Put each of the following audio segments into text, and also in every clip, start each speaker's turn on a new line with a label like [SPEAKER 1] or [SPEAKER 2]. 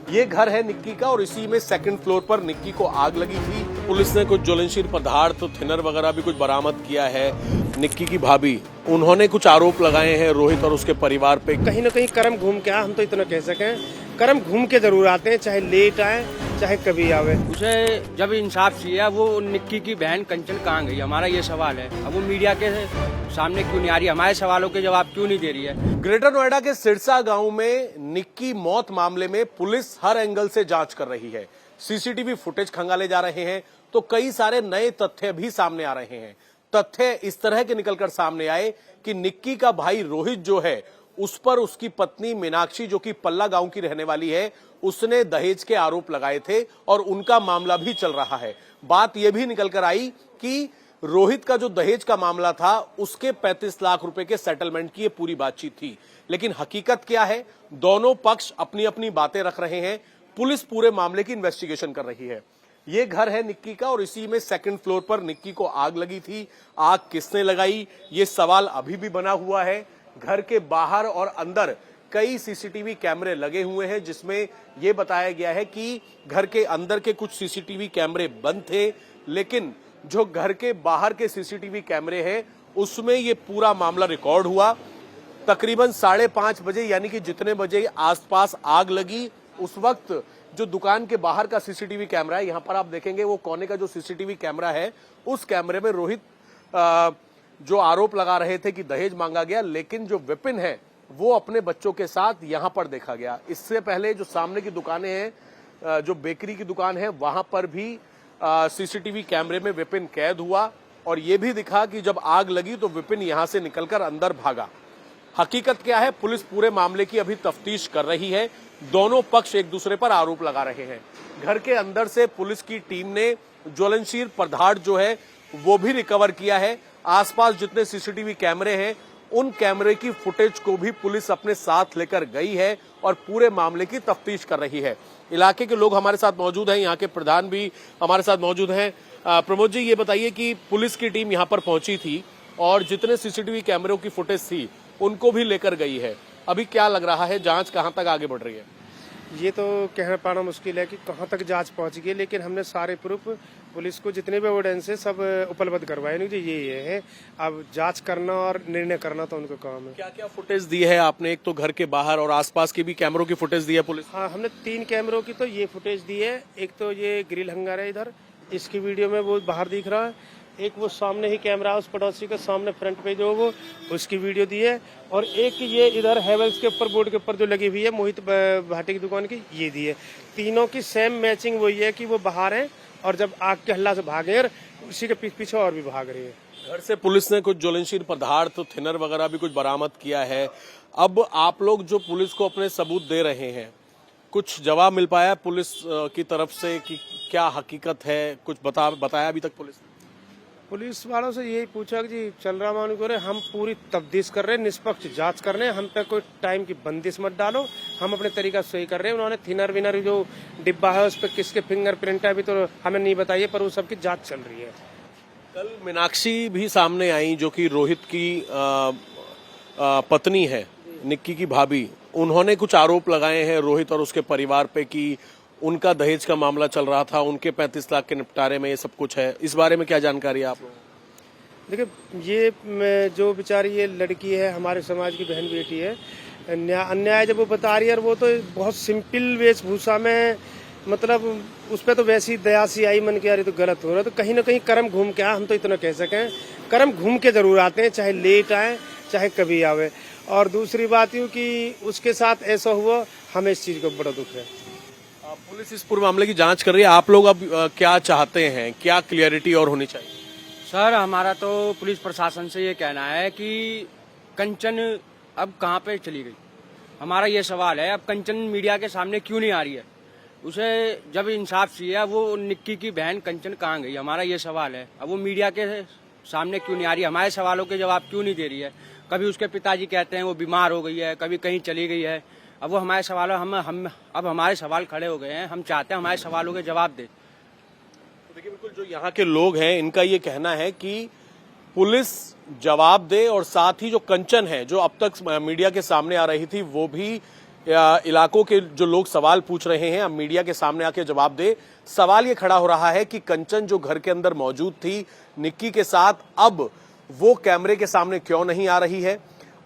[SPEAKER 1] ये घर है निक्की का और इसी में सेकंड फ्लोर पर निक्की को आग लगी थी। पुलिस ने कुछ ज्वलनशील पदार्थ, थिनर वगैरह भी कुछ बरामद किया है। निक्की की भाभी, उन्होंने कुछ आरोप लगाए हैं रोहित और उसके परिवार पे।
[SPEAKER 2] कहीं ना कहीं कर्म घूम के हम तो इतना कह सकें, कर्म घूम के जरूर आते हैं, चाहे लेट आए चाहे कभी आवे।
[SPEAKER 3] उसे जब इंसाफ चाहिए, वो निक्की की बहन कंचन कहाँ गई, हमारा ये सवाल है। अब वो मीडिया के सामने क्यों नहीं आ रही, हमारे सवालों के जवाब क्यों नहीं दे रही है।
[SPEAKER 1] ग्रेटर नोएडा के सिरसा गांव में निक्की मौत मामले में पुलिस हर एंगल से जांच कर रही है। सीसीटीवी फुटेज खंगाले जा रहे हैं तो कई सारे नए तथ्य भी सामने आ रहे हैं। तथ्य इस तरह के निकलकर सामने आए कि निक्की का भाई रोहित जो है, उस पर उसकी पत्नी मीनाक्षी जो कि पल्ला गांव की रहने वाली है, उसने दहेज के आरोप लगाए थे और उनका मामला भी चल रहा है। बात यह भी निकलकर आई कि रोहित का जो दहेज का मामला था, उसके 35 लाख रुपए के सेटलमेंट की ये पूरी बातचीत थी। लेकिन हकीकत क्या है, दोनों पक्ष अपनी अपनी बातें रख रहे हैं। पुलिस पूरे मामले की इन्वेस्टिगेशन कर रही है। ये घर है निक्की का और इसी में सेकंड फ्लोर पर निक्की को आग लगी थी। आग किसने लगाई, ये सवाल अभी भी बना हुआ है। घर के बाहर और अंदर कई सीसीटीवी कैमरे लगे हुए हैं, जिसमें यह बताया गया है कि घर के अंदर के कुछ सीसीटीवी कैमरे बंद थे, लेकिन जो घर के बाहर के सीसीटीवी कैमरे हैं उसमें यह पूरा मामला रिकॉर्ड हुआ। तकरीबन 5:30 बजे, यानी कि जितने बजे आसपास आग लगी, उस वक्त जो दुकान के बाहर का सीसीटीवी कैमरा है, यहां पर आप देखेंगे वो कोने का जो सीसीटीवी कैमरा है, उस कैमरे में रोहित जो आरोप लगा रहे थे कि दहेज मांगा गया, लेकिन जो विपिन है वो अपने बच्चों के साथ यहां पर देखा गया। इससे पहले जो सामने की दुकानें हैं, जो बेकरी की दुकान है, वहां पर भी सीसीटीवी कैमरे में विपिन कैद हुआ और यह भी दिखा कि जब आग लगी तो विपिन यहां से निकलकर अंदर भागा। हकीकत क्या है, पुलिस पूरे मामले की अभी तफ्तीश कर रही है। दोनों पक्ष एक दूसरे पर आरोप लगा रहे हैं। घर के अंदर से पुलिस की टीम ने ज्वलनशील पदार्थ जो है वो भी रिकवर किया है। आसपास जितने सीसीटीवी कैमरे हैं, उन कैमरे की फुटेज को भी पुलिस अपने साथ लेकर गई है और पूरे मामले की तफ्तीश कर रही है। इलाके के लोग हमारे साथ मौजूद हैं, यहाँ के प्रधान भी हमारे साथ मौजूद हैं। प्रमोद जी, ये बताइए कि पुलिस की टीम यहाँ पर पहुंची थी और जितने सीसीटीवी कैमरों की फुटेज थी उनको भी लेकर गई है। अभी क्या लग रहा है, जांच कहां तक आगे बढ़ रही है?
[SPEAKER 2] ये तो कहना पाना मुश्किल है कि कहां तक जांच पहुंच गई, लेकिन हमने सारे प्रूफ पुलिस को जितने भी एविडेंस है सब उपलब्ध करवाए। नहीं, ये है अब जांच करना और निर्णय करना तो उनका काम है।
[SPEAKER 1] क्या क्या फुटेज दी है आपने? एक तो घर के बाहर और आसपास के भी कैमरों की फुटेज दी है पुलिस?
[SPEAKER 2] हाँ, हमने 3 कैमरों की तो ये फुटेज दी है। एक तो ये ग्रिल हंगार है इधर, इसकी वीडियो में वो बाहर दिख रहा है। एक वो सामने ही कैमरा है उस पड़ोसी के सामने फ्रंट पे जो वो, उसकी वीडियो दी है। और एक ये इधर हैवेल्स के ऊपर बोर्ड के ऊपर जो लगी हुई है मोहित भाटी की दुकान की, ये दी है। तीनों की सेम मैचिंग वही है कि वो बाहर है और जब आग के हल्ला से भागे और उसी के पीछे और भी भाग रही है।
[SPEAKER 1] घर से पुलिस ने कुछ ज्वलनशील पदार्थ, थिनर वगैरह भी कुछ बरामद किया है। अब आप लोग जो पुलिस को अपने सबूत दे रहे हैं, कुछ जवाब मिल पाया पुलिस की तरफ से कि क्या हकीकत है? कुछ बताया अभी तक पुलिस?
[SPEAKER 2] पुलिस वालों से यही पूछा कि जी चल रहा मानू करे, हम पूरी तफ्तीश कर रहे हैं, निष्पक्ष जांच कर रहे हैं, हम पे कोई टाइम की बंदिश मत डालो, हम अपने तरीका सही कर रहे हैं। उन्होंने थिनर विनर जो डिब्बा है उस पर किसके फिंगरप्रिंट है अभी तो हमें नहीं बताइए, पर वो सबकी जांच चल रही है।
[SPEAKER 1] कल मीनाक्षी भी सामने आई जो कि रोहित की पत्नी है, निक्की की भाभी। उन्होंने कुछ आरोप लगाए हैं रोहित और उसके परिवार पे कि उनका दहेज का मामला चल रहा था, उनके 35 लाख के निपटारे में ये सब कुछ है। इस बारे में क्या जानकारी है आप लोगों को?
[SPEAKER 2] देखिए, ये जो बेचारी ये लड़की है, हमारे समाज की बहन बेटी है, अन्याय जब वो बता रही है, और वो तो बहुत सिंपल वेशभूषा में, मतलब उस पर तो वैसी ही दया सी आई मन की, यार ये तो गलत हो रहा है। तो कहीं ना कहीं कर्म घूम के हम तो इतना कह सकें, कर्म घूम के जरूर आते हैं, चाहे लेट आए चाहे कभी आवे। और दूसरी बात यूँ कि उसके साथ ऐसा हुआ, हमें इस चीज का बड़ा दुख है।
[SPEAKER 1] पुलिस इस पूरे मामले की जांच कर रही है। आप लोग अब क्या चाहते हैं, क्या क्लियरिटी और होनी चाहिए?
[SPEAKER 3] सर, हमारा तो पुलिस प्रशासन से ये कहना है कि कंचन अब कहाँ पे चली गई, हमारा ये सवाल है। अब कंचन मीडिया के सामने क्यों नहीं आ रही है, उसे जब इंसाफ चाहिए, वो निक्की की बहन कंचन कहाँ गई, हमारा ये सवाल है। अब वो मीडिया के सामने क्यों नहीं आ रही, हमारे सवालों के जवाब क्यों नहीं दे रही है। कभी उसके पिताजी कहते हैं वो बीमार हो गई है, कभी कहीं चली गई है। अब वो हमारे सवालों हम अब हमारे सवाल खड़े हो गए हैं, हम चाहते हैं हमारे सवालों के जवाब दे।
[SPEAKER 1] तो देखिए, बिल्कुल जो यहाँ के लोग हैं, इनका ये कहना है कि पुलिस जवाब दे और साथ ही जो कंचन है, जो अब तक मीडिया के सामने आ रही थी, वो भी इलाकों के जो लोग सवाल पूछ रहे हैं, अब मीडिया के सामने आके जवाब दे। सवाल ये खड़ा हो रहा है कि कंचन जो घर के अंदर मौजूद थी निक्की के साथ, अब वो कैमरे के सामने क्यों नहीं आ रही है।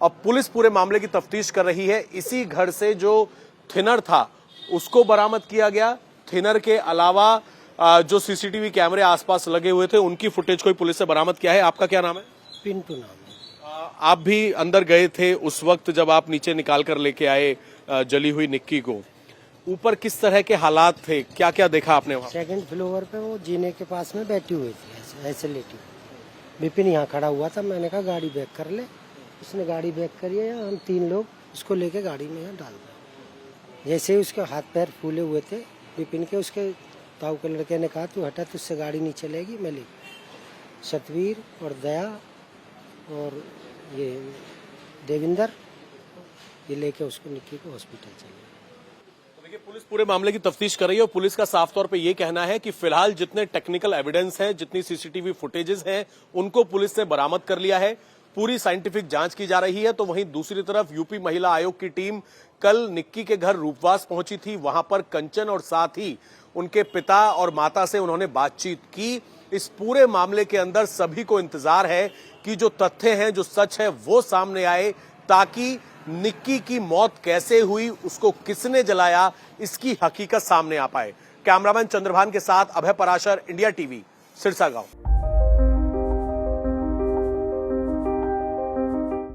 [SPEAKER 1] अब पुलिस पूरे मामले की तफ्तीश कर रही है। इसी घर से जो थिनर था उसको बरामद किया गया। थिनर के अलावा जो सीसीटीवी कैमरे आसपास लगे हुए थे उनकी फुटेज को पुलिस ने बरामद किया है। आपका क्या नाम है?
[SPEAKER 2] पिंटू नाम है।
[SPEAKER 1] आप भी अंदर गए थे उस वक्त जब आप नीचे निकाल कर लेके आए जली हुई निक्की को। ऊपर किस तरह के हालात थे, क्या क्या देखा आपने वहां?
[SPEAKER 4] सेकंड फ्लोर पे वो जीने के पास में बैठी हुई थी, ऐसे लेटी। विपिन यहाँ खड़ा हुआ था, मैंने कहा गाड़ी बैक कर ले। उसने गाड़ी बैक करी है, हम 3 लोग उसको लेके गाड़ी में यहाँ डाल दिया। जैसे ही उसके हाथ पैर फूले हुए थे विपिन के, उसके ताऊ के लड़के ने कहा तू हटा, तुझसे गाड़ी नहीं चलेगी। मैं ले सतवीर और दया और ये देविंदर, ये लेके उसको निक्की को हॉस्पिटल चले।
[SPEAKER 1] देखिए, पुलिस पूरे मामले की तफ्तीश कर रही है और पुलिस का साफ तौर पे ये कहना है कि फिलहाल जितने टेक्निकल एविडेंस हैं, जितनी सीसीटीवी फुटेजेस हैं, उनको पुलिस ने बरामद कर लिया है। पूरी साइंटिफिक जांच की जा रही है। तो वहीं दूसरी तरफ यूपी महिला आयोग की टीम कल निक्की के घर रूपवास पहुंची थी। वहां पर कंचन और साथ ही उनके पिता और माता से उन्होंने बातचीत की। इस पूरे मामले के अंदर सभी को इंतजार है कि जो तथ्य हैं, जो सच है, वो सामने आए, ताकि निक्की की मौत कैसे हुई, उसको किसने जलाया, इसकी हकीकत सामने आ पाए। कैमरामैन चंद्रभान के साथ अभय पराशर, इंडिया टीवी, सिरसा गांव।